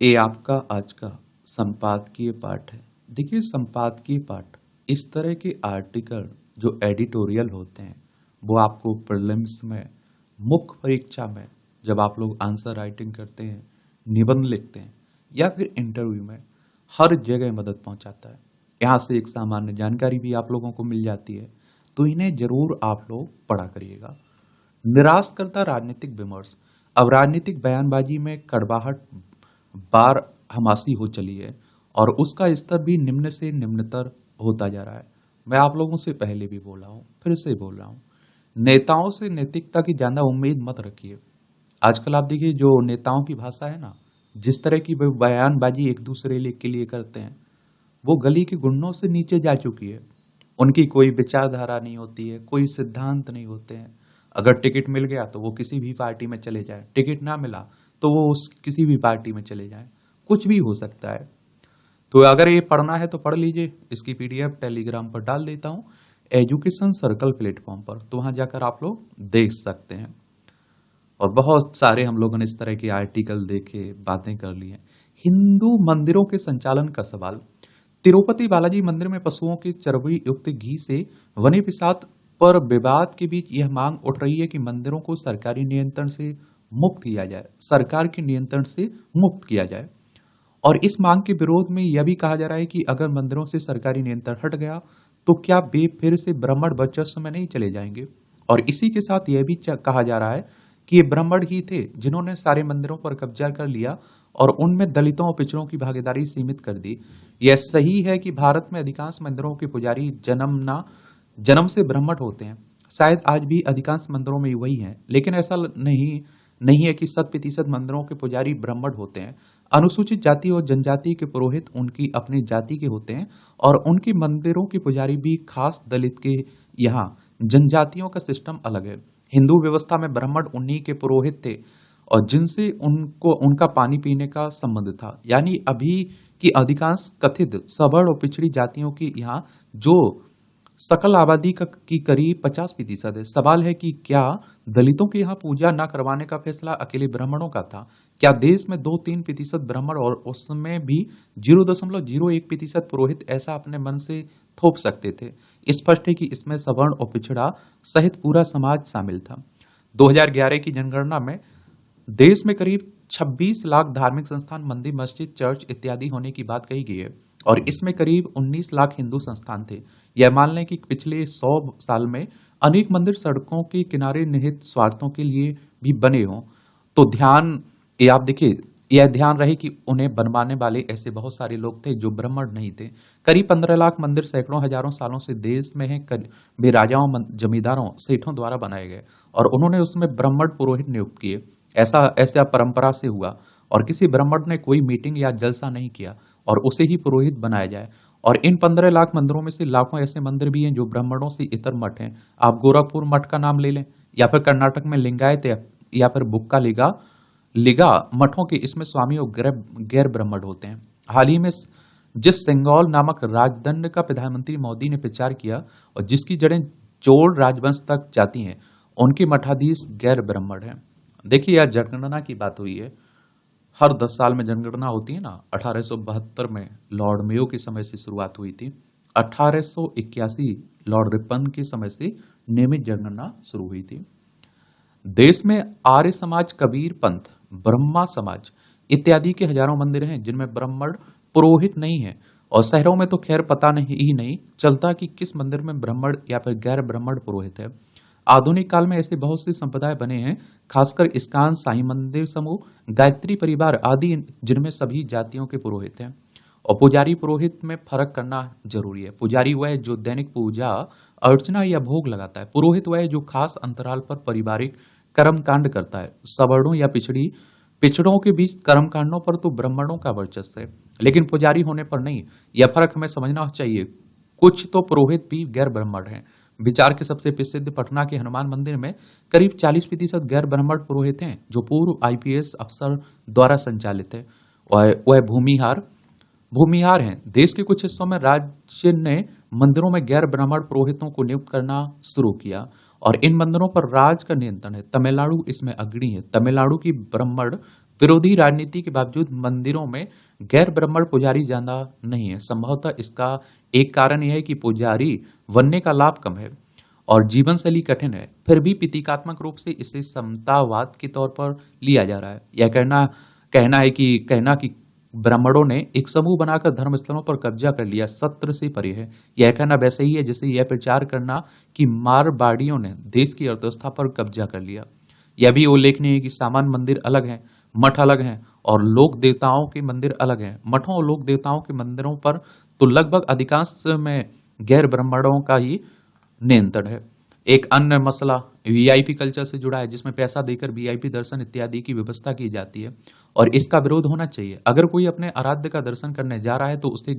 ये आपका आज का संपादकीय पाठ है। देखिए, संपादकीय पाठ इस तरह के आर्टिकल जो एडिटोरियल होते हैं वो आपको प्रीलिम्स में, मुख्य परीक्षा में जब आप लोग आंसर राइटिंग करते हैं, निबंध लिखते हैं या फिर इंटरव्यू में, हर जगह मदद पहुंचाता है। यहाँ से एक सामान्य जानकारी भी आप लोगों को मिल जाती है, तो इन्हें जरूर आप लोग पढ़ा करिएगा। निराश करता राजनीतिक विमर्श। अब राजनीतिक बयानबाजी में कड़वाहट बार हमासी हो चली है और उसका स्तर भी निम्न से निम्नतर होता जा रहा है। मैं आप लोगों से पहले भी बोला हूं, फिर से बोल रहा हूं, नेताओं से नैतिकता की ज्यादा उम्मीद मत रखिए। आजकल आप देखिए जो नेताओं की भाषा है ना, जिस तरह की बयानबाजी एक दूसरे के लिए करते हैं, वो गली के गुंडों से नीचे जा चुकी है। उनकी कोई विचारधारा नहीं होती है, कोई सिद्धांत नहीं होते हैं। अगर टिकट मिल गया तो वो किसी भी पार्टी में चले जाए, टिकट ना मिला तो वो उस किसी भी पार्टी में चले जाए, कुछ भी हो सकता है। तो अगर ये पढ़ना है तो पढ़ लीजिए, इसकी पीडीएफ टेलीग्राम पर डाल देता हूं, एजुकेशन सर्कल प्लेटफॉर्म पर, तो वहां जाकर आप लोग देख सकते हैं। और बहुत सारे हम लोगों ने इस तरह के आर्टिकल देखे, बातें कर ली हैं। हिंदू मंदिरों के संचालन का सवाल। तिरुपति बालाजी मंदिर में पशुओं के चर्बी युक्त घी से बने प्रसाद पर विवाद के बीच यह मांग उठ रही है कि मंदिरों को सरकारी नियंत्रण से मुक्त किया जाए, सरकार के नियंत्रण से मुक्त किया जाए। और इस मांग के विरोध में यह भी कहा जा रहा है कि अगर मंदिरों से सरकारी नियंत्रण हट गया तो क्या वे फिर से ब्राह्मण वर्चस्व में नहीं चले जाएंगे। और इसी के साथ यह भी कहा जा रहा है कि ये ब्राह्मण ही थे जिन्होंने सारे मंदिरों पर कब्जा कर लिया और उनमें दलितों और पिछड़ों की भागीदारी सीमित कर दी। यह सही है कि भारत में अधिकांश मंदिरों के पुजारी जन्म से ब्राह्मण होते हैं। शायद आज भी अधिकांश मंदिरों में वही है, लेकिन ऐसा नहीं है कि 100% मंदिरों के पुजारी ब्राह्मण होते हैं। अनुसूचित जाति और जनजाति के पुरोहित उनकी अपनी जाति के होते हैं और उनके मंदिरों के पुजारी भी खास दलित के। यहाँ जनजातियों का सिस्टम अलग है। हिंदू व्यवस्था में ब्राह्मण उन्हीं के पुरोहित थे और जिनसे उनको उनका पानी पीने का संबंध था। यानी अभी की अधिकांश कथित सवर्ण और पिछड़ी जातियों की यहाँ जो सकल आबादी की करीब 50% है। सवाल है कि क्या दलितों के यहाँ पूजा न करवाने का फैसला अकेले ब्राह्मणों का था? क्या देश में 2-3% ब्राह्मण और उसमें भी 0.01% पुरोहित ऐसा अपने मन से थोप सकते थे? स्पष्ट है कि इसमें सवर्ण और पिछड़ा सहित पूरा समाज शामिल था। 2011 की जनगणना में देश में करीब 26 लाख धार्मिक संस्थान, मंदिर, मस्जिद, चर्च इत्यादि होने की बात कही गई है और इसमें करीब 19 लाख हिंदू संस्थान थे। यह मान लें कि पिछले 100 साल में अनेक मंदिर सड़कों के किनारे निहित स्वार्थों के लिए भी बने हों, तो आप देखिए, यह ध्यान रहे कि उन्हें बनवाने वाले ऐसे बहुत सारे लोग थे जो ब्राह्मण नहीं थे। करीब 15 लाख मंदिर सैकड़ों हजारों सालों से देश में है, वे राजाओं, जमींदारों, सेठों द्वारा बनाए गए और उन्होंने उसमें ब्राह्मण पुरोहित नियुक्त किए। ऐसा परंपरा से हुआ और किसी ब्राह्मण ने कोई मीटिंग या जलसा नहीं किया और उसे ही पुरोहित बनाया जाए। और इन 15 लाख मंदिरों में से लाखों ऐसे मंदिर भी हैं जो ब्राह्मणों से इतर मठ हैं। आप गोरखपुर मठ का नाम ले लें या फिर कर्नाटक में लिंगायत या फिर बुक्का लिगा मठों के, इसमें स्वामी और गैर ब्राह्मण होते हैं। हाल ही में जिस सेंगोल नामक राजदंड का प्रधानमंत्री मोदी ने प्रचार किया और जिसकी जड़ें चोल राजवंश तक जाती हैं, उनके मठाधीश गैर ब्राह्मण हैं। देखिए, यह जनगणना की बात हुई है। हर 10 साल में जनगणना होती है ना। 1872 में लॉर्ड मेयो के समय से शुरुआत हुई थी। 1881 लॉर्ड रिपन के समय से नियमित जनगणना शुरू हुई थी। देश में आर्य समाज, कबीर पंथ, ब्रह्मा समाज इत्यादि के हजारों मंदिर हैं जिनमें ब्राह्मण पुरोहित नहीं है और शहरों में तो खैर पता नहीं चलता कि किस मंदिर में ब्राह्मण या फिर गैर ब्राह्मण पुरोहित है। आधुनिक काल में ऐसे बहुत से संप्रदाय बने हैं, खासकर इस्कान, साईं मंदिर समूह, गायत्री परिवार आदि, जिनमें सभी जातियों के पुरोहित हैं। और पुजारी पुरोहित में फर्क करना जरूरी है। पुजारी वह है जो दैनिक पूजा अर्चना या भोग लगाता है। पुरोहित वह है जो खास अंतराल पर पारिवारिक कर्मकांड करता है। सवर्णों या पिछड़ों के बीच कर्मकांडों पर तो ब्राह्मणों का वर्चस्व है, लेकिन पुजारी होने पर नहीं। यह फर्क हमें समझना चाहिए। कुछ तो पुरोहित भी गैर ब्राह्मण हैं। विचार के सबसे प्रसिद्ध पटना के हनुमान मंदिर में करीब 40% गैर ब्राह्मण पुरोहित हैं जो पूर्व आईपीएस अफसर द्वारा संचालित है। वह भूमिहार हैं। देश के कुछ हिस्सों में राज्य ने मंदिरों में गैर ब्राह्मण पुरोहितों को नियुक्त करना शुरू किया और इन मंदिरों पर राज का नियंत्रण है। तमिलनाडु इसमें अग्रणी है। तमिलनाडु की ब्राह्मण विरोधी राजनीति के बावजूद मंदिरों में गैर ब्राह्मण पुजारी ज्यादा नहीं है। संभवतः इसका एक कारण यह है कि पुजारी बनने का लाभ कम है और जीवन शैली कठिन है। फिर भी प्रतीकात्मक रूप से इसे समतावाद के तौर पर लिया जा रहा है। यह कहना कि ब्राह्मणों ने एक समूह बनाकर धर्म स्थलों पर कब्जा कर लिया सत्र से परे है। यह कहना वैसे ही है जैसे यह प्रचार करना कि मारवाड़ियों ने देश की अर्थव्यवस्था पर कब्जा कर लिया। यह भी उल्लेखनीय है कि सामान्य मंदिर अलग हैं, मठ अलग हैं और लोक देवताओं के मंदिर अलग हैं। मठों और लोक देवताओं के मंदिरों पर तो लगभग अधिकांश में गैर ब्राह्मणों का ही नियंत्रण है। एक अन्य मसला वीआईपी कल्चर से जुड़ा है, जिसमें पैसा देकर वीआईपी दर्शन इत्यादि की व्यवस्था की जाती है और इसका विरोध होना चाहिए। अगर कोई अपने आराध्य का दर्शन करने जा रहा है तो उसे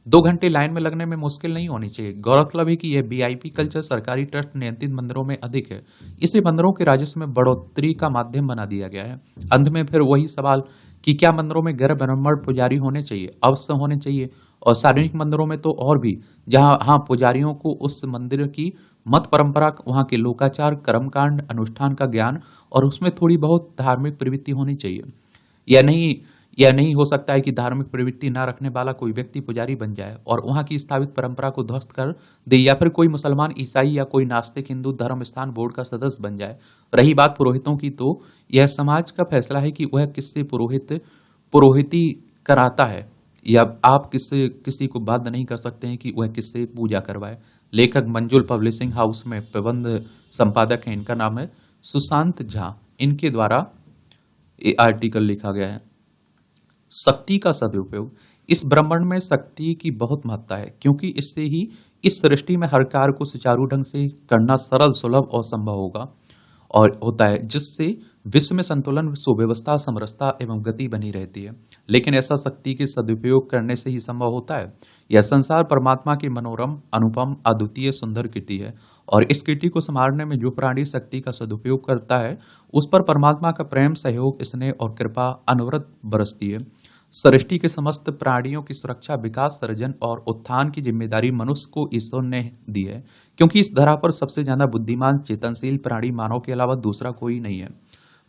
2 घंटे लाइन में लगने में मुश्किल नहीं होनी चाहिए। गौरतलब है कि यह वीआईपी कल्चर सरकारी ट्रस्ट नियंत्रित मंदिरों में अधिक है। इसे मंदिरों के राजस्व में बढ़ोतरी का माध्यम बना दिया गया है। अंत में फिर वही सवाल कि क्या मंदिरों में गैर ब्राह्मण पुजारी होने चाहिए? अवश्य होने चाहिए। और सार्वजनिक मंदिरों में तो और भी, जहां पुजारियों को उस मंदिर की मत परंपरा, वहां के लोकाचार, कर्मकांड, अनुष्ठान का ज्ञान और उसमें थोड़ी बहुत धार्मिक प्रवृत्ति होनी चाहिए। यह नहीं हो सकता है कि धार्मिक प्रवृत्ति न रखने वाला कोई व्यक्ति पुजारी बन जाए और वहां की स्थापित परंपरा को ध्वस्त कर दे, या फिर कोई मुसलमान, ईसाई या कोई नास्तिक हिंदू धर्म स्थान बोर्ड का सदस्य बन जाए। रही बात पुरोहितों की, तो यह समाज का फैसला है कि वह किससे पुरोहिती कराता है, या आप किसी को बाध्य नहीं कर सकते हैं कि वह किससे पूजा करवाए। लेखक मंजुल पब्लिशिंग हाउस में प्रबंध संपादक हैं, इनका नाम है सुशांत झा। इनके द्वारा ये आर्टिकल लिखा गया है। शक्ति का सदुपयोग। इस ब्रह्मांड में शक्ति की बहुत महत्ता है, क्योंकि इससे ही इस सृष्टि में हर कार्य को सुचारू ढंग से करना सरल, सुलभ और संभव होता है, जिससे विश्व में संतुलन, सुव्यवस्था, समरसता एवं गति बनी रहती है। लेकिन ऐसा शक्ति के सदुपयोग करने से ही संभव होता है। यह संसार परमात्मा की मनोरम, अनुपम, अद्वितीय, सुंदर कृति है और इस कृति को संभालने में जो प्राणी शक्ति का सदुपयोग करता है, उस पर परमात्मा का प्रेम, सहयोग, स्नेह और कृपा अनवरत बरसती है। सृष्टि के समस्त प्राणियों की सुरक्षा, विकास, सृजन और उत्थान की जिम्मेदारी मनुष्य को ईश्वर ने दी है, क्योंकि इस धरा पर सबसे ज्यादा बुद्धिमान, चेतनशील प्राणी मानव के अलावा दूसरा कोई नहीं है।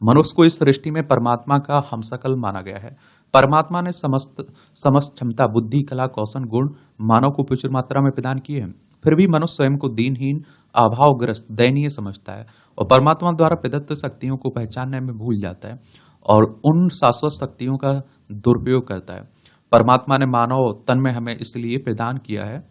मनुष्य को इस सृष्टि में परमात्मा का हमशक्ल माना गया है। परमात्मा ने समस्त क्षमता, बुद्धि, कला, कौशल, गुण मानव को प्रचुर मात्रा में प्रदान किए हैं। फिर भी मनुष्य स्वयं को दीनहीन, अभावग्रस्त, दयनीय समझता है और परमात्मा द्वारा प्रदत्त शक्तियों को पहचानने में भूल जाता है और उन शाश्वत शक्तियों का दुरुपयोग करता है। परमात्मा ने मानव तन में हमें इसलिए प्रदान किया है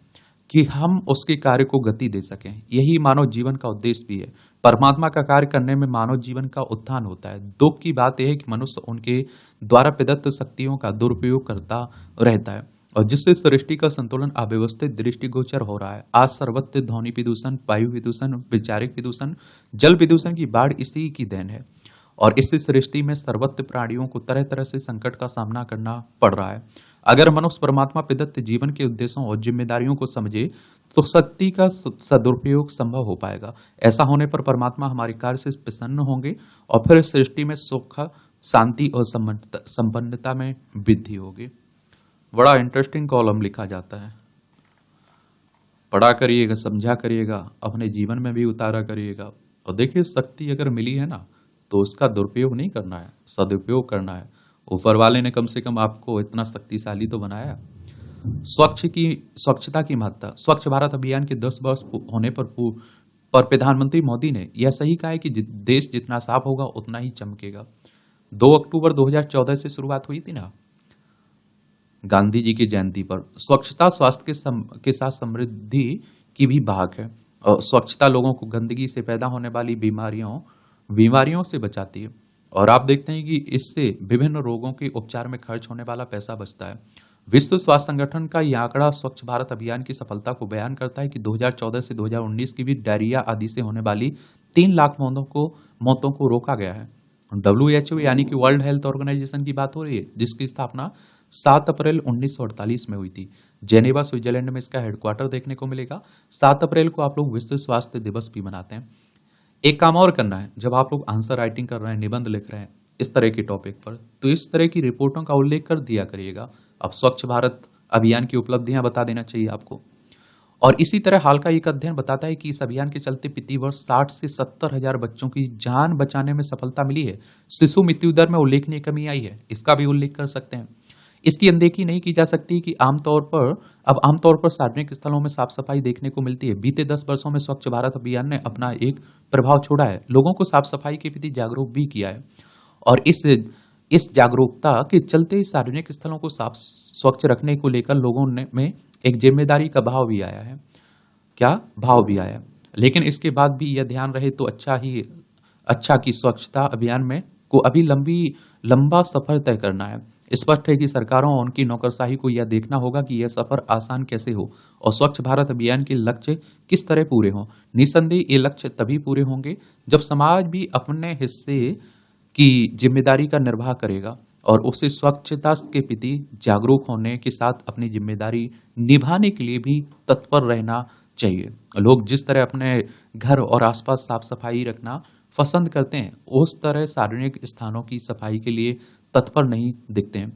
कि हम उसके कार्य को गति दे सकें। यही मानव जीवन का उद्देश्य भी है। परमात्मा का कार्य करने में मानव जीवन का उत्थान होता है। दुख की बात यह है कि मनुष्य उनके द्वारा प्रदत्त शक्तियों का दुरुपयोग करता रहता है और जिससे सृष्टि का संतुलन अव्यवस्थित दृष्टिगोचर हो रहा है। आज सर्वत्र ध्वनि प्रदूषण, वायु प्रदूषण, वैचारिक प्रदूषण, जल प्रदूषण की बाढ़ इसी की देन है और इससे सृष्टि में सर्वत्र प्राणियों को तरह तरह से संकट का सामना करना पड़ रहा है। अगर मनुष्य परमात्मा प्रदत्त जीवन के उद्देश्यों और जिम्मेदारियों को समझे तो शक्ति का सदुपयोग संभव हो पाएगा। ऐसा होने पर परमात्मा हमारे कार्य से प्रसन्न होंगे और फिर सृष्टि में सुख, शांति और संपन्नता में वृद्धि होगी। बड़ा इंटरेस्टिंग कॉलम लिखा जाता है, पढ़ा करिएगा, समझा करिएगा, अपने जीवन में भी उतारा करिएगा। और देखिए, शक्ति अगर मिली है ना, तो उसका दुरुपयोग नहीं करना है, सदुपयोग करना है। ऊपर वाले ने कम से कम आपको इतना शक्तिशाली तो बनाया। स्वच्छता की महत्ता। स्वच्छ भारत अभियान के 10 वर्ष होने पर प्रधानमंत्री मोदी ने यह सही कहा है कि देश जितना साफ होगा उतना ही चमकेगा। 2 अक्टूबर 2014 से शुरुआत हुई थी ना, गांधी जी की जयंती पर। स्वच्छता स्वास्थ्य के साथ समृद्धि की भी भाग है और स्वच्छता लोगों को गंदगी से पैदा होने वाली बीमारियों से बचाती है और आप देखते हैं कि इससे विभिन्न रोगों के उपचार में खर्च होने वाला पैसा बचता है। विश्व स्वास्थ्य संगठन का यह आंकड़ा स्वच्छ भारत अभियान की सफलता को बयान करता है कि 2014 से 2019 की भी डायरिया आदि से होने वाली 3 लाख मौतों को रोका गया है। WHO यानी कि वर्ल्ड हेल्थ ऑर्गेनाइजेशन की बात हो रही है, जिसकी स्थापना 7 अप्रैल 1948 में हुई थी। जेनेवा, स्विट्जरलैंड में इसका हेडक्वार्टर देखने को मिलेगा। 7 अप्रैल को आप लोग विश्व स्वास्थ्य दिवस भी मनाते हैं। एक काम और करना है, जब आप लोग आंसर राइटिंग कर रहे हैं, निबंध लिख रहे हैं इस तरह के टॉपिक पर, तो इस तरह की रिपोर्टों का उल्लेख कर दिया करिएगा। अब स्वच्छ भारत अभियान की उपलब्धियां बता देना चाहिए आपको। और इसी तरह हाल का एक अध्ययन बताता है कि इस अभियान के चलते प्रति वर्ष 60 से 70 हजार बच्चों की जान बचाने में सफलता मिली है। शिशु मृत्यु दर में उल्लेखनीय कमी आई है, इसका भी उल्लेख कर सकते हैं। इसकी अनदेखी नहीं की जा सकती कि आमतौर पर सार्वजनिक स्थलों में साफ सफाई देखने को मिलती है। बीते 10 वर्षों में स्वच्छ भारत अभियान ने अपना एक प्रभाव छोड़ा है, लोगों को साफ सफाई के प्रति जागरूक भी किया है और इस जागरूकता के चलते सार्वजनिक स्थलों को साफ स्वच्छ रखने को लेकर लोगों में एक जिम्मेदारी का भाव भी आया है। लेकिन इसके बाद भी यह ध्यान रहे तो अच्छा कि स्वच्छता अभियान में को अभी लंबा सफर तय करना है। स्पष्ट है कि सरकारों और उनकी नौकरशाही को यह देखना होगा कि यह सफर आसान कैसे हो और स्वच्छ भारत अभियान के लक्ष्य किस तरह पूरे हों। निस्संदेह ये लक्ष्य तभी पूरे होंगे जब समाज भी अपने हिस्से की जिम्मेदारी का निर्वाह करेगा और उसे स्वच्छता के प्रति जागरूक होने के साथ अपनी जिम्मेदारी निभाने के लिए भी तत्पर रहना चाहिए। लोग जिस तरह अपने घर और आसपास साफ सफाई रखना पसंद करते हैं, उस तरह सार्वजनिक स्थानों की सफाई के लिए तत्पर नहीं दिखते हैं।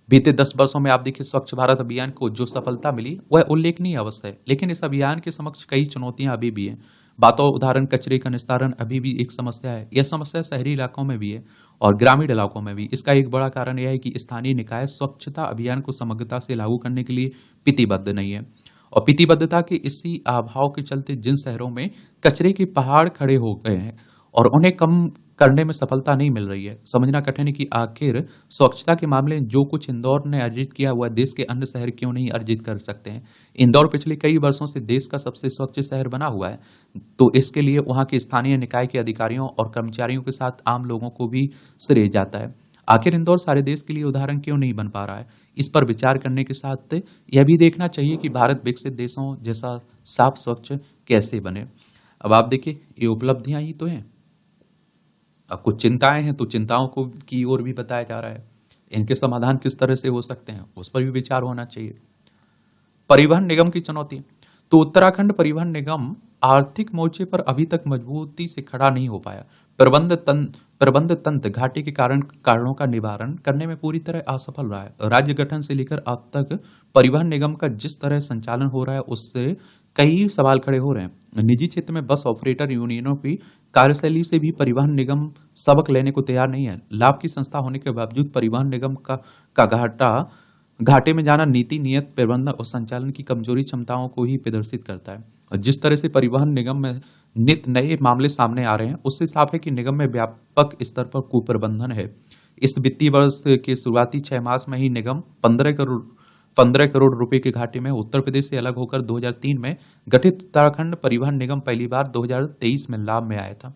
बीते 10 वर्षों में आप देखिए स्वच्छ भारत अभियान को जो सफलता मिली वह उल्लेखनीय अवश्य है, लेकिन इस अभियान के समक्ष कई चुनौतियां अभी भी हैं। उदाहरण कचरे का निस्तारण अभी भी एक समस्या है। यह समस्या शहरी इलाकों में भी है और ग्रामीण इलाकों में भी। इसका एक बड़ा कारण यह है कि स्थानीय निकाय स्वच्छता अभियान को समग्रता से लागू करने के लिए प्रतिबद्ध नहीं है और प्रतिबद्धता के इसी अभाव के चलते जिन शहरों में कचरे के पहाड़ खड़े हो गए हैं और उन्हें कम करने में सफलता नहीं मिल रही है। समझना कठिन है कि आखिर स्वच्छता के मामले में जो कुछ इंदौर ने अर्जित किया वह देश के अन्य शहर क्यों नहीं अर्जित कर सकते हैं। इंदौर पिछले कई वर्षों से देश का सबसे स्वच्छ शहर बना हुआ है, तो इसके लिए वहां के स्थानीय निकाय के अधिकारियों और कर्मचारियों के साथ आम लोगों को भी श्रेय जाता है। आखिर इंदौर सारे देश के लिए उदाहरण क्यों नहीं बन पा रहा है। इस पर विचार करने के साथ यह भी देखना चाहिए कि भारत विकसित देशों जैसा साफ स्वच्छ कैसे बने। अब आप देखिए ये उपलब्धियां ही तो हैं। अब कुछ चिंताएं हैं तो चिंताओं को की ओर भी बताया जा रहा है। इनके समाधान किस तरह से हो सकते हैं उस पर भी विचार होना चाहिए। परिवहन निगम की चुनौती, तो उत्तराखंड परिवहन निगम आर्थिक मोर्चे पर अभी तक मजबूती से खड़ा नहीं हो पाया। प्रबंध तंत्र घाटे के कारणों का निवारण करने में पूरी तरह असफल रहा है। राज्य गठन से लेकर अब तक परिवहन निगम का जिस तरह संचालन हो रहा है उससे कई सवाल खड़े हो रहे हैं। निजी क्षेत्र में बस ऑपरेटर यूनियनों की कार्यशैली से भी परिवहन निगम सबक लेने को तैयार नहीं है। लाभ की संस्था होने के बावजूद परिवहन निगम का घाटे में जाना नीति, नियत, प्रबंधन और संचालन की कमजोरी क्षमताओं को ही प्रदर्शित करता है। और जिस तरह से परिवहन निगम में नित नए मामले सामने आ रहे हैं उससे साफ है कि निगम में व्यापक स्तर पर कुप्रबंधन है। इस वित्तीय वर्ष के शुरुआती 6 मास में ही निगम 15 करोड़ रुपए के घाटे में। उत्तर प्रदेश से अलग होकर 2003 में गठित उत्तराखंड परिवहन निगम पहली बार 2023 में लाभ में आया था।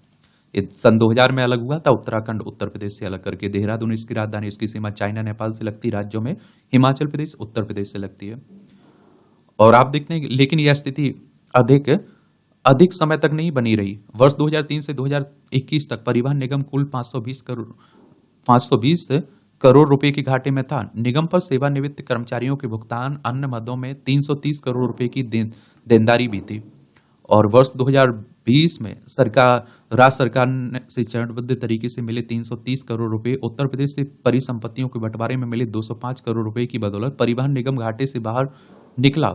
सन 2000 में अलग हुआ था उत्तराखंड उत्तर प्रदेश से अलग करके। देहरादून इसकी राजधानी, इसकी सीमा चाइना नेपाल से लगती राज्यों में हिमाचल प्रदेश उत्तर प्रदेश से लगती है। और आप देखते हैं लेकिन यह स्थिति अधिक समय तक नहीं बनी रही। वर्ष 2003 से 2021 तक परिवहन निगम कुल 520 करोड़ रुपए के घाटे में था। निगम पर सेवानिवृत्त कर्मचारियों के भुगतान अन्य मदों में 330 करोड़ रुपए की देनदारी भी थी। और वर्ष 2020 में राज्य सरकार से चरणबद्ध तरीके से मिले 330 करोड़ रुपए, उत्तर प्रदेश से परिसंपत्तियों के बंटवारे में मिले 205 करोड़ रुपए की बदौलत परिवहन निगम घाटे से बाहर निकला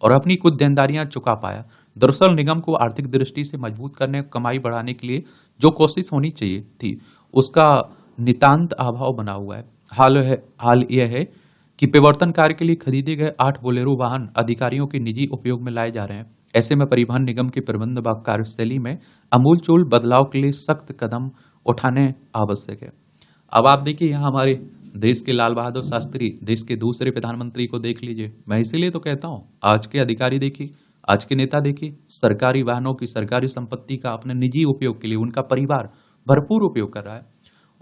और अपनी कुछ देनदारियां चुका पाया। दरअसल निगम को आर्थिक दृष्टि से मजबूत करने, कमाई बढ़ाने के लिए जो कोशिश होनी चाहिए थी उसका नितांत अभाव बना हुआ है। हाल यह है कि प्रवर्तन कार्य के लिए खरीदे गए 8 बोलेरो वाहन अधिकारियों के निजी उपयोग में लाए जा रहे हैं। ऐसे में परिवहन निगम के प्रबंध व कार्यशैली में अमूलचूल बदलाव के लिए सख्त कदम उठाने आवश्यक है। अब आप देखिए यहाँ हमारे देश के लाल बहादुर शास्त्री, देश के दूसरे प्रधानमंत्री को देख लीजिए। मैं इसीलिए तो कहता हूँ आज के अधिकारी देखिए, आज के नेता देखिए, सरकारी वाहनों की, सरकारी संपत्ति का अपने निजी उपयोग के लिए उनका परिवार भरपूर उपयोग कर रहा है।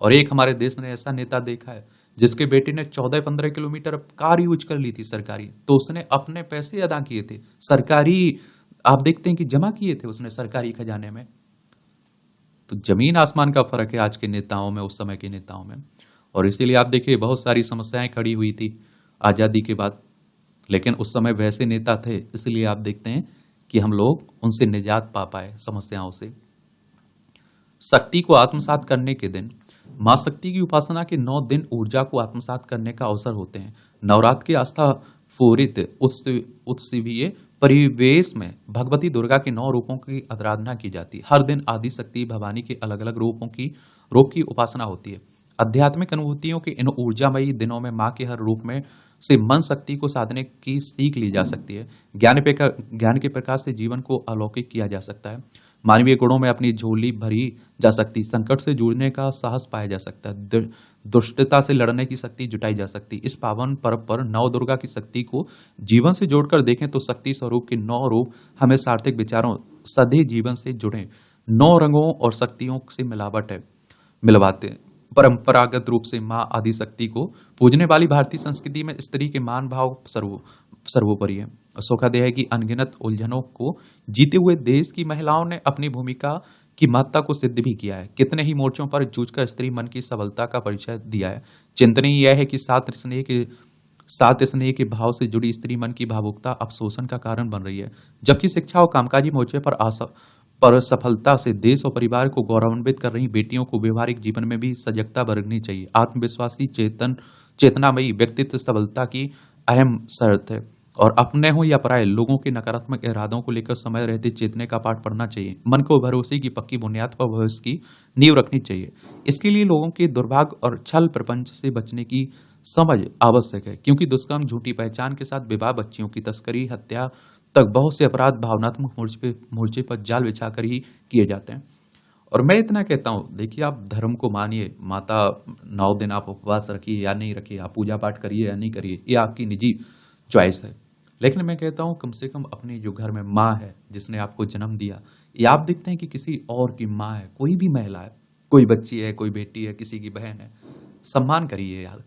और एक हमारे देश ने ऐसा नेता देखा है जिसके बेटे ने 14-15 किलोमीटर कार यूज कर ली थी सरकारी, तो उसने अपने पैसे अदा किए थे सरकारी, आप देखते हैं कि जमा किए थे उसने सरकारी खजाने में। तो जमीन आसमान का फर्क है आज के नेताओं में, उस समय के नेताओं में। और इसीलिए आप देखिए बहुत सारी समस्याएं खड़ी हुई थी आजादी के बाद, लेकिन उस समय वैसे नेता थे, इसलिए आप देखते हैं कि हम लोग उनसे निजात पा पाए समस्याओं से। शक्ति को आत्मसात करने के दिन, मां शक्ति की उपासना के 9 दिन ऊर्जा को आत्मसात करने का अवसर होते हैं। नवरात्र की आस्था पूरित उत्सवीय परिवेश में भगवती दुर्गा के 9 रूपों की आराधना की जाती है। हर दिन आदि शक्ति भवानी के अलग अलग रूप की उपासना होती है। आध्यात्मिक अनुभूतियों के इन ऊर्जामयी दिनों में माँ के हर रूप में से मन शक्ति को साधने की सीख ली जा सकती है। ज्ञान के प्रकाश से जीवन को अलौकिक किया जा सकता है। मानवीय गुणों में अपनी झोली भरी जा सकती, संकट से जूझने का साहस पाया जा सकता है, दुष्टता से लड़ने की शक्ति जुटाई जा सकती। इस पावन पर्व पर नव दुर्गा की शक्ति को जीवन से जोड़कर देखें तो शक्ति स्वरूप के 9 रूप हमें सार्थक विचारों सधे जीवन से जुड़े 9 रंगों और शक्तियों से मिलवाते हैं। परंपरागत रूप से मां आदि शक्ति को पूजने वाली भारतीय संस्कृति में स्त्री के मान भाव सर्वोपरि है। सुखद है कि अनगिनत उलझनों को जीते हुए देश की महिलाओं ने अपनी भूमिका की महत्ता को सिद्ध भी किया है। कितने ही मोर्चों पर जूझकर स्त्री मन की सबलता का परिचय दिया है। चिंतनीय यह है कि सात स्नेह के भाव से जुड़ी स्त्री मन की भावुकता अब शोषण का कारण बन रही है, जबकि शिक्षा और कामकाजी मोर्चे पर सफलता से देश और परिवार को गौरवान्वित कर रही बेटियों को व्यवहारिक जीवन में भी सजगता बरतनी चाहिए। आत्मविश्वासी चेतनामयी व्यक्तित्व सबलता की अहम शर्त है और अपने हो या पराये लोगों के नकारात्मक इरादों को लेकर समय रहते चेतने का पाठ पढ़ना चाहिए। मन को भरोसे की पक्की बुनियाद पर भविष्य की नींव रखनी चाहिए। इसके लिए लोगों के दुर्भाग्य और छल प्रपंच से बचने की समझ आवश्यक है, क्योंकि दुष्कर्म, झूठी पहचान के साथ विवाह, बच्चियों की तस्करी, हत्या तक बहुत से अपराध भावनात्मक मोर्चे पर जाल बिछाकर ही किए जाते हैं। और मैं इतना कहता हूँ, देखिए आप धर्म को मानिए, माता 9 दिन आप उपवास रखिए या नहीं रखिए, आप पूजा पाठ करिए या नहीं करिए, ये आपकी निजी चॉइस है। लेकिन मैं कहता हूँ कम से कम अपने जो घर में माँ है जिसने आपको जन्म दिया, या आप देखते हैं कि किसी और की माँ है, कोई भी महिला है, कोई बच्ची है, कोई बेटी है, किसी की बहन है, सम्मान करिए यार।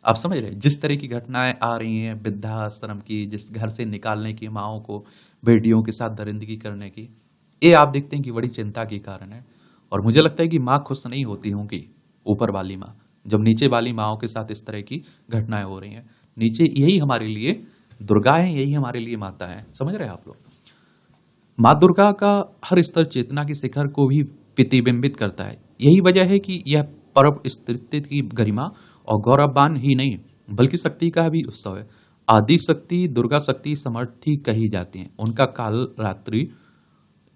आप समझ रहे हैं जिस तरह की घटनाएं आ रही हैं वृद्धाश्रम की, जिस घर से निकालने की, माओं को बेटियों के साथ दरिंदगी करने की, ये आप देखते हैं कि बड़ी चिंता के कारण है। और मुझे लगता है कि माँ खुश नहीं होती होंगी, ऊपर वाली माँ, जब नीचे वाली माओं के साथ इस तरह की घटनाएं हो रही हैं। नीचे यही हमारे लिए दुर्गा है, यही हमारे लिए माता है। समझ रहे हैं आप लोग? माँ दुर्गा का हर स्तर चेतना के शिखर को भी प्रतिबिंबित करता है। यही वजह है कि यह पर्व स्त्रीत्व की गरिमा और गौरववान ही नहीं बल्कि शक्ति का भी उत्सव है। आदि शक्ति दुर्गा शक्ति समर्थी कही जाती हैं। उनका काल रात्रि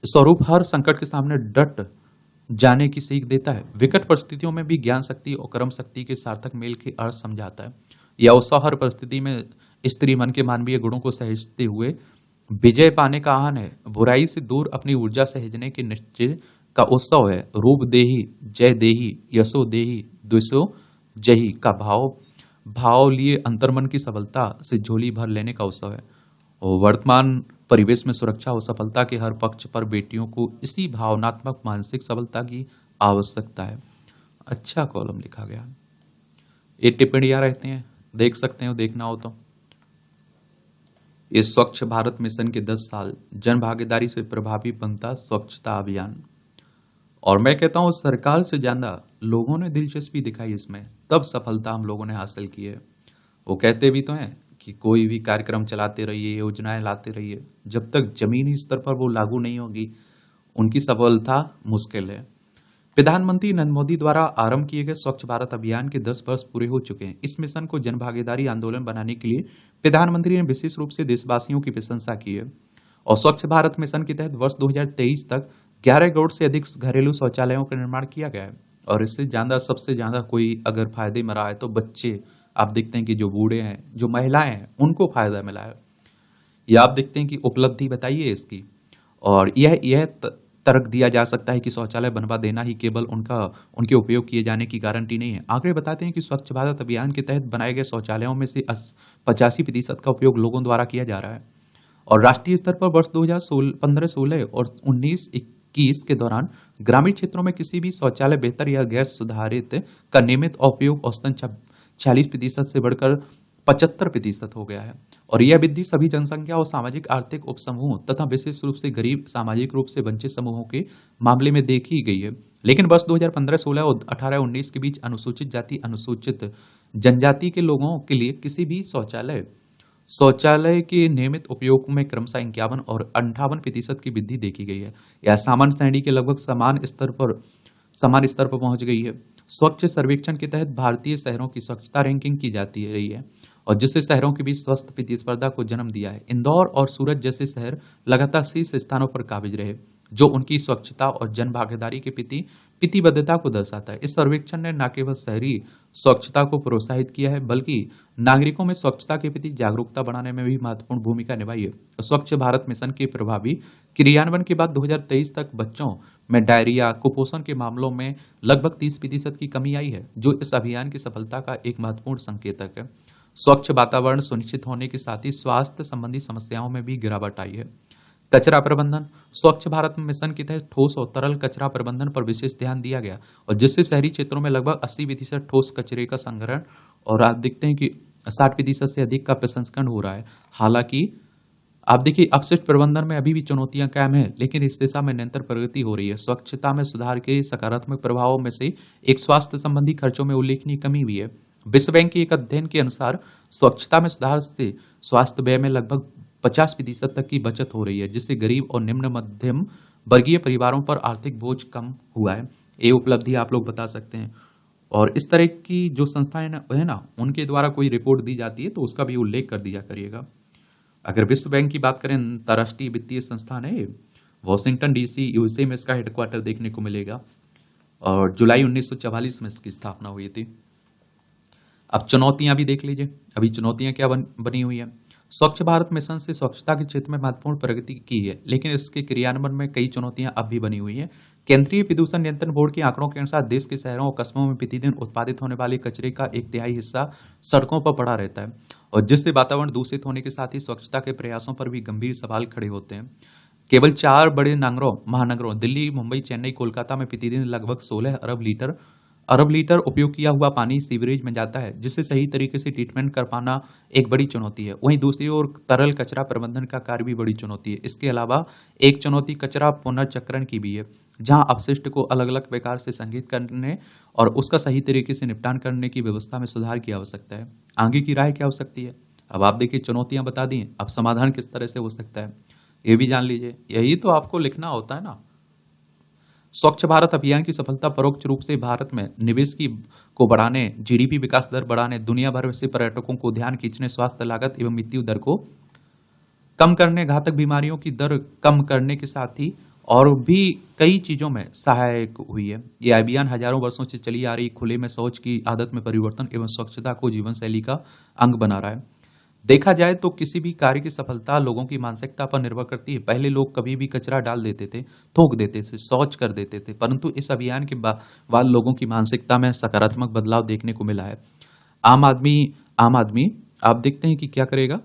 स्वरूप हर संकट के सामने डट जाने की सीख देता है। विकट परिस्थितियों में भी ज्ञान शक्ति और कर्म शक्ति के सार्थक मेल के अर्थ समझाता है। यह उत्सव हर परिस्थिति में स्त्री मन के मानवीय गुणों को सहेजते हुए विजय पाने का आह्वान है। बुराई से दूर अपनी ऊर्जा सहेजने के निश्चय का उत्सव है। रूप देही, जय देही, यशो देही, द्विषो जही का भाव लिए अंतर्मन की सबलता से झोली भर लेने का उत्सव है। और वर्तमान परिवेश में सुरक्षा और सफलता के हर पक्ष पर बेटियों को इसी भावनात्मक मानसिक सबलता की आवश्यकता है। अच्छा कॉलम लिखा गया। ये टिप्पणियां रहती हैं, देख सकते हो, देखना हो तो। इस स्वच्छ भारत मिशन के 10 साल जन भागीदारी से प्रभावी बनता स्वच्छता अभियान। और मैं कहता हूं सरकार से ज्यादा लोगों ने दिलचस्पी दिखाई इसमें, तब सफलता हम लोगों ने हासिल की है। वो कहते भी तो हैं कि कोई भी कार्यक्रम चलाते रहिए, योजनाएं लाते रहिए, जब तक जमीनी स्तर पर वो लागू नहीं होगी उनकी सफलता मुश्किल है। प्रधानमंत्री नरेंद्र मोदी द्वारा आरंभ किए गए स्वच्छ भारत अभियान के 10 वर्ष पूरे हो चुके हैं। इस मिशन को जन भागीदारी आंदोलन बनाने के लिए प्रधानमंत्री ने विशेष रूप से देशवासियों की प्रशंसा की है। और स्वच्छ भारत मिशन के तहत वर्ष 2023 तक 11 करोड़ से अधिक घरेलू शौचालयों का निर्माण किया गया है। और इससे ज्यादा, सबसे ज्यादा कोई अगर फायदे में रहा है तो बच्चे, आप देखते हैं कि जो बूढ़े हैं, जो महिलाएं हैं, उनको फायदा मिला है। या आप देखते हैं कि उपलब्धि बताइए इसकी। और यह तर्क दिया जा सकता है कि शौचालय बनवा देना ही केवल उनके उपयोग किए जाने की गारंटी नहीं है। आंकड़े बताते हैं कि स्वच्छ भारत अभियान के तहत बनाए गए शौचालयों में से 85% का उपयोग लोगों द्वारा किया जा रहा है। और राष्ट्रीय स्तर पर वर्ष 2015-16 और 19-21 के दौरान ग्रामीण क्षेत्रों में किसी भी शौचालय बेहतर या गैर सुधारित का नियमित उपयोग औसतन 46% से बढ़कर 75% हो गया है। और यह वृद्धि सभी जनसंख्या और सामाजिक आर्थिक उपसमूहों तथा विशेष रूप से गरीब, सामाजिक रूप से वंचित समूहों के मामले में देखी गई है। लेकिन वर्ष 2015-16 और 18-19 के बीच अनुसूचित जाति, अनुसूचित जनजाति के लोगों के लिए किसी भी शौचालय के नियमित उपयोग में क्रमशः 51 और 58% की वृद्धि देखी गई है। यह सामान्य श्रेणी के लगभग समान स्तर पर पहुंच गई है। स्वच्छ सर्वेक्षण के तहत भारतीय शहरों की स्वच्छता रैंकिंग की जाती रही है और जिससे शहरों के बीच स्वस्थ प्रतिस्पर्धा को जन्म दिया है। इंदौर और सूरत जैसे शहर लगातार शीर्ष स्थानों पर काबिज रहे, जो उनकी स्वच्छता और जन भागीदारी के प्रति प्रतिबद्धता को दर्शाता है। इस सर्वेक्षण ने न केवल शहरी स्वच्छता को प्रोत्साहित किया है, बल्कि नागरिकों में स्वच्छता के प्रति जागरूकता बढ़ाने में भी महत्वपूर्ण भूमिका निभाई है। स्वच्छ भारत मिशन के प्रभावी क्रियान्वयन के बाद 2023 तक बच्चों में डायरिया, कुपोषण के मामलों में लगभग 30% की कमी आई है, जो इस अभियान की सफलता का एक महत्वपूर्ण संकेतक है। स्वच्छ वातावरण सुनिश्चित होने के साथ ही स्वास्थ्य संबंधी समस्याओं में भी गिरावट आई है। कचरा प्रबंधन। स्वच्छ भारत मिशन के तहत ठोस और तरल कचरा प्रबंधन पर विशेष ध्यान दिया गया, और जिससे शहरी क्षेत्रों में लगभग 80% ठोस कचरे का संग्रहण और आप देखते हैं कि 60% से अधिक का प्रसंस्करण हो रहा है। हालांकि आप देखिए अपशिष्ट प्रबंधन में अभी भी चुनौतियां कायम है, लेकिन इस दिशा में निरंतर प्रगति हो रही है। स्वच्छता में सुधार के सकारात्मक प्रभावों में से एक स्वास्थ्य संबंधी खर्चों में उल्लेखनीय कमी भी है। विश्व बैंक के एक अध्ययन के अनुसार स्वच्छता में सुधार से स्वास्थ्य व्यय में लगभग 50% तक की बचत हो रही है, जिससे गरीब और निम्न मध्यम वर्गीय परिवारों पर आर्थिक बोझ कम हुआ है। ये उपलब्धि आप लोग बता सकते हैं। और इस तरह की जो संस्थाएं है ना, उनके द्वारा कोई रिपोर्ट दी जाती है तो उसका भी उल्लेख कर दिया करिएगा। अगर विश्व बैंक की बात करें, अंतर्राष्ट्रीय वित्तीय संस्थान है, वॉशिंगटन डीसी यूएसए में इसका हेडक्वार्टर देखने को मिलेगा, और जुलाई 1944 में इसकी स्थापना हुई थी। अब चुनौतियां भी देख लीजिए, अभी चुनौतियां क्या बनी हुई है। स्वच्छ भारत मिशन से स्वच्छता के क्षेत्र में महत्वपूर्ण प्रगति की है, लेकिन इसके क्रियान्वयन में कई चुनौतियां अब भी बनी हुई हैं। केंद्रीय प्रदूषण नियंत्रण बोर्ड के आंकड़ों के अनुसार देश के शहरों और कस्बों में प्रतिदिन उत्पादित होने वाले कचरे का 1/3 हिस्सा सड़कों पर पड़ा रहता है, और जिससे वातावरण दूषित होने के साथ ही स्वच्छता के प्रयासों पर भी गंभीर सवाल खड़े होते हैं। केवल 4 बड़े महानगरों दिल्ली, मुंबई, चेन्नई, कोलकाता में प्रतिदिन लगभग 16 अरब लीटर उपयोग किया हुआ पानी सीवरेज में जाता है, जिससे सही तरीके से ट्रीटमेंट कर पाना एक बड़ी चुनौती है। वहीं दूसरी ओर तरल कचरा प्रबंधन का कार्य भी बड़ी चुनौती है। इसके अलावा एक चुनौती कचरा पुनर्चक्रण की भी है, जहां अपशिष्ट को अलग अलग प्रकार से संग्रहित करने और उसका सही तरीके से निपटान करने की व्यवस्था में सुधार की आवश्यकता है। आगे की राय क्या हो सकती है? अब आप देखिए, चुनौतियां बता दी, अब समाधान किस तरह से हो सकता है ये भी जान लीजिए। यही तो आपको लिखना होता है ना। स्वच्छ भारत अभियान की सफलता परोक्ष रूप से भारत में निवेश को बढ़ाने, जीडीपी विकास दर बढ़ाने, दुनिया भर से पर्यटकों को ध्यान खींचने, स्वास्थ्य लागत एवं मृत्यु दर को कम करने, घातक बीमारियों की दर कम करने के साथ ही और भी कई चीजों में सहायक हुई है। यह अभियान हजारों वर्षों से चली आ रही खुले में शौच की आदत में परिवर्तन एवं स्वच्छता को जीवन शैली का अंग बना रहा है। देखा जाए तो किसी भी कार्य की सफलता लोगों की मानसिकता पर निर्भर करती है। पहले लोग कभी भी कचरा डाल देते थे, थूक देते थे, शौच कर देते थे, परंतु इस अभियान के बाद लोगों की मानसिकता में सकारात्मक बदलाव देखने को मिला है। आम आदमी आप देखते हैं कि क्या करेगा,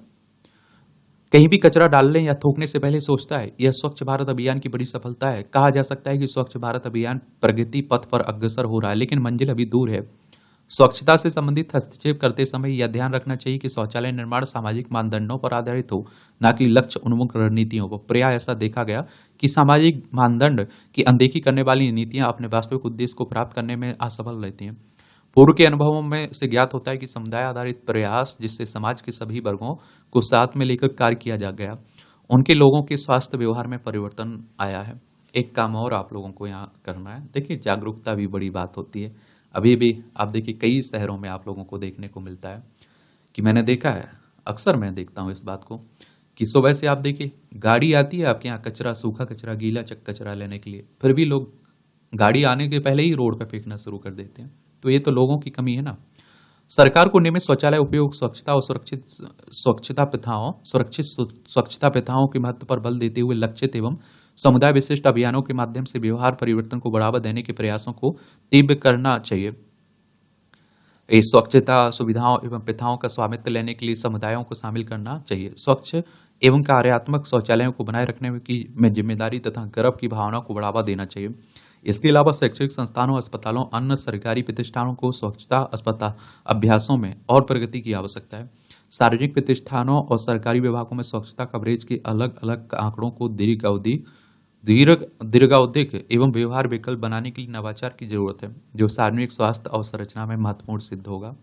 कहीं भी कचरा डालने या थूकने से पहले सोचता है। यह स्वच्छ भारत अभियान की बड़ी सफलता है। कहा जा सकता है कि स्वच्छ भारत अभियान प्रगति पथ पर अग्रसर हो रहा है, लेकिन मंजिल अभी दूर है। स्वच्छता से संबंधित हस्तक्षेप करते समय यह ध्यान रखना चाहिए कि शौचालय निर्माण सामाजिक मानदंडों पर आधारित हो, न कि लक्ष्य उन्मुख रणनीतियों पर। प्रायः ऐसा देखा गया कि सामाजिक मानदंड की अनदेखी करने वाली नीतियां अपने वास्तविक उद्देश्य को प्राप्त करने में असफल रहती हैं। पूर्व के अनुभवों में से ज्ञात होता है कि समुदाय आधारित प्रयास, जिससे समाज के सभी वर्गों को साथ में लेकर कार्य किया जा गया, उनके लोगों के स्वास्थ्य व्यवहार में परिवर्तन आया है। एक काम और आप लोगों को यहाँ करना है, देखिए जागरूकता भी बड़ी बात होती है। अभी भी आप देखिए कई शहरों में आप लोगों को देखने को मिलता है कि मैंने देखा है, अक्सर मैं देखता हूँ इस बात को, कि सुबह से आप देखिए गाड़ी आती है आपके यहाँ कचरा, सूखा कचरा, गीला कचरा लेने के लिए, फिर भी लोग गाड़ी आने के पहले ही रोड पर फेंकना शुरू कर देते हैं। तो ये तो लोगों की कमी है ना। सरकार को नियमित शौचालय उपयोग, स्वच्छता और सुरक्षित स्वच्छता प्रथाओं के महत्व पर बल देते हुए लक्षित एवं समुदाय विशिष्ट अभियानों के माध्यम से व्यवहार परिवर्तन को बढ़ावा देने के प्रयासों को तीव्र करना चाहिए। इस स्वच्छता सुविधाओं एवं प्रथाओं का स्वामित्व लेने के लिए समुदायों को शामिल करना चाहिए। स्वच्छ एवं कार्यात्मक शौचालयों को बनाए रखने में जिम्मेदारी तथा गर्व की भावना को बढ़ावा देना चाहिए। इसके अलावा शैक्षणिक संस्थानों, अस्पतालों, अन्य सरकारी प्रतिष्ठानों को स्वच्छता अभ्यासों में और प्रगति की आवश्यकता है। सार्वजनिक प्रतिष्ठानों और सरकारी विभागों में स्वच्छता कवरेज के अलग अलग आंकड़ों को दीर्घावधिक एवं व्यवहार विकल्प बनाने के लिए नवाचार की जरूरत है, जो सार्वजनिक स्वास्थ्य अवसंरचना में महत्वपूर्ण सिद्ध होगा।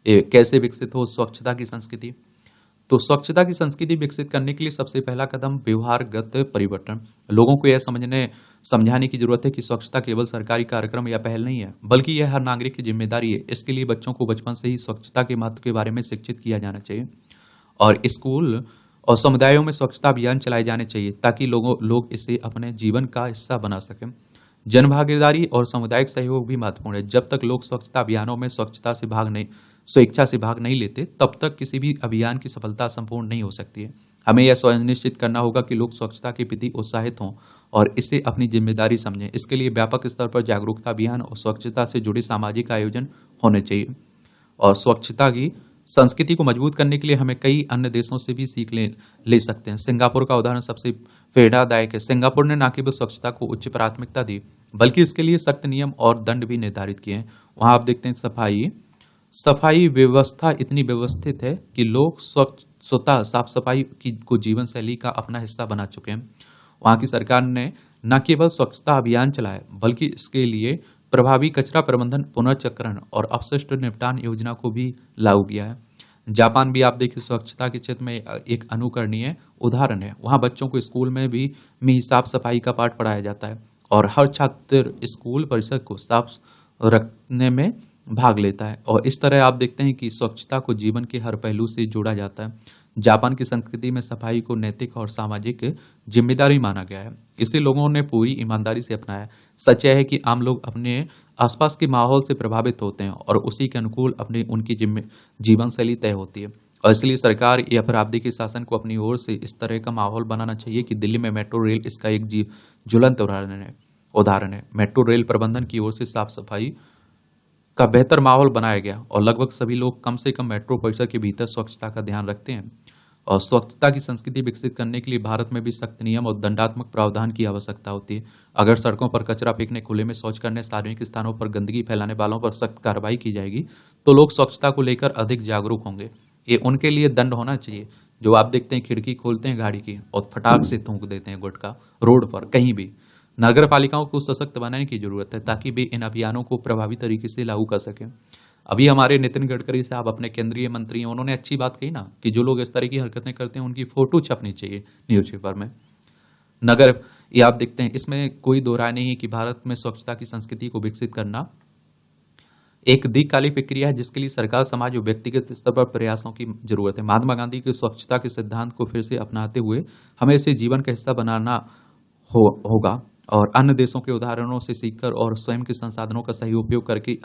कैसे विकसित हो स्वच्छता की संस्कृति? तो स्वच्छता की संस्कृति विकसित करने के लिए सबसे पहला कदम व्यवहारगत परिवर्तन। लोगों को यह समझाने की जरूरत है कि स्वच्छता केवल सरकारी कार्यक्रम या पहल नहीं है, बल्कि यह हर नागरिक की जिम्मेदारी है। इसके लिए बच्चों को बचपन से ही स्वच्छता के महत्व के बारे में शिक्षित किया जाना चाहिए और स्कूल और समुदायों में स्वच्छता अभियान चलाए जाने चाहिए ताकि लोग इसे अपने जीवन का हिस्सा बना सकें। जन भागीदारी और सामुदायिक सहयोग भी महत्वपूर्ण है। जब तक लोग स्वच्छता अभियानों में स्वेच्छा से भाग नहीं लेते, तब तक किसी भी अभियान की सफलता संपूर्ण नहीं हो सकती है। हमें यह सुनिश्चित करना होगा कि लोग स्वच्छता के प्रति उत्साहित हों और इसे अपनी जिम्मेदारी समझें। इसके लिए व्यापक स्तर पर जागरूकता अभियान और स्वच्छता से जुड़े सामाजिक आयोजन होने चाहिए। और स्वच्छता की संस्कृति को मजबूत करने के लिए हमें कई अन्य देशों से भी सीख ले सकते हैं। सिंगापुर का उदाहरण सबसे प्रेरणादायक है। सिंगापुर ने न केवल स्वच्छता को उच्च प्राथमिकता दी, बल्कि इसके लिए सख्त नियम और दंड भी निर्धारित किए हैं। वहां आप देखते हैं सफाई व्यवस्था इतनी व्यवस्थित है कि लोग स्वतः साफ सफाई को जीवन शैली का अपना हिस्सा बना चुके हैं। वहां की सरकार ने न केवल स्वच्छता अभियान चलाया, बल्कि इसके लिए प्रभावी कचरा प्रबंधन, पुनर्चक्रण और अपशिष्ट निपटान योजना को भी लागू किया है। जापान भी आप देखिए स्वच्छता के क्षेत्र में एक अनुकरणीय उदाहरण है। वहां बच्चों को स्कूल में ही साफ सफाई का पाठ पढ़ाया जाता है और हर छात्र स्कूल परिसर को साफ रखने में भाग लेता है। और इस तरह आप देखते हैं कि स्वच्छता को जीवन के हर पहलू से जोड़ा जाता है। जापान की संस्कृति में सफाई को नैतिक और सामाजिक जिम्मेदारी माना गया है। इसे लोगों ने पूरी ईमानदारी से अपनाया। सच यह है कि आम लोग अपने आसपास के माहौल से प्रभावित होते हैं और उसी के अनुकूल उनकी जीवन शैली तय होती है। और इसलिए सरकार या फिर आपदी शासन को अपनी ओर से इस तरह का माहौल बनाना चाहिए कि दिल्ली में मेट्रो रेल इसका एक ज्वलंत उदाहरण है। मेट्रो रेल प्रबंधन की ओर से साफ सफाई का बेहतर माहौल बनाया गया और लगभग सभी लोग कम से कम मेट्रो परिसर के भीतर स्वच्छता का ध्यान रखते हैं। और स्वच्छता की संस्कृति विकसित करने के लिए भारत में भी सख्त नियम और दंडात्मक प्रावधान की आवश्यकता होती है। अगर सड़कों पर कचरा फेंकने, खुले में शौच करने, सार्वजनिक स्थानों पर गंदगी फैलाने वालों पर सख्त कार्रवाई की जाएगी तो लोग स्वच्छता को लेकर अधिक जागरूक होंगे। ये उनके लिए दंड होना चाहिए जो आप देखते हैं खिड़की खोलते हैं गाड़ी की और फटाक से थूक देते हैं गुटखा रोड पर कहीं भी। नगर पालिकाओं को सशक्त बनाने की जरूरत है ताकि वे इन अभियानों को प्रभावी तरीके से लागू कर सकें। अभी हमारे नितिन गडकरी साहब अपने केंद्रीय मंत्री हैं, उन्होंने अच्छी बात कही ना कि जो लोग इस तरह की हरकतें करते हैं उनकी फोटो छपनी चाहिए न्यूज़पेपर में। ये आप देखते हैं, इसमें कोई दो राय नहीं है कि भारत में स्वच्छता की संस्कृति को विकसित करना एक दीर्घकालिक प्रक्रिया है जिसके लिए सरकार, समाज और व्यक्तिगत स्तर पर प्रयासों की जरूरत है। महात्मा गांधी के स्वच्छता के सिद्धांत को फिर से अपनाते हुए हमें इसे जीवन का हिस्सा बनाना होगा और अन्य देशों के उदाहरणों से सीखकर और स्वयं के संसाधनों का सही उपयोग करके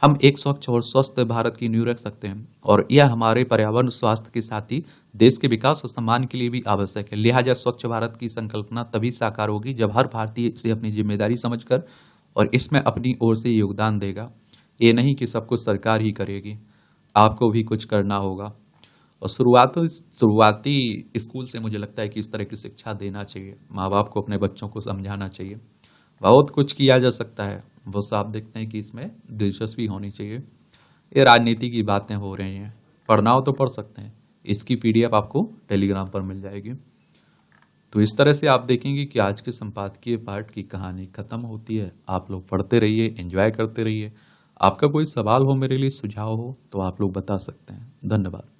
हम एक स्वच्छ और स्वस्थ भारत की नींव रख सकते हैं। और यह हमारे पर्यावरण, स्वास्थ्य के साथ ही देश के विकास और सम्मान के लिए भी आवश्यक है। लिहाजा स्वच्छ भारत की संकल्पना तभी साकार होगी जब हर भारतीय इसे अपनी जिम्मेदारी समझकर और इसमें अपनी ओर से योगदान देगा। ये नहीं कि सब कुछ सरकार ही करेगी, आपको भी कुछ करना होगा। और शुरुआती स्कूल से मुझे लगता है कि इस तरह की शिक्षा देना चाहिए। माँ बाप को अपने बच्चों को समझाना चाहिए। बहुत कुछ किया जा सकता है, बस आप देखते हैं कि इसमें दिलचस्पी होनी चाहिए। ये राजनीति की बातें हो रही हैं, पढ़ना हो तो पढ़ सकते हैं। इसकी PDF आपको टेलीग्राम पर मिल जाएगी। तो इस तरह से आप देखेंगे कि आज के संपादकीय पाठ की कहानी खत्म होती है। आप लोग पढ़ते रहिए, एंजॉय करते रहिए। आपका कोई सवाल हो, मेरे लिए सुझाव हो तो आप लोग बता सकते हैं। धन्यवाद।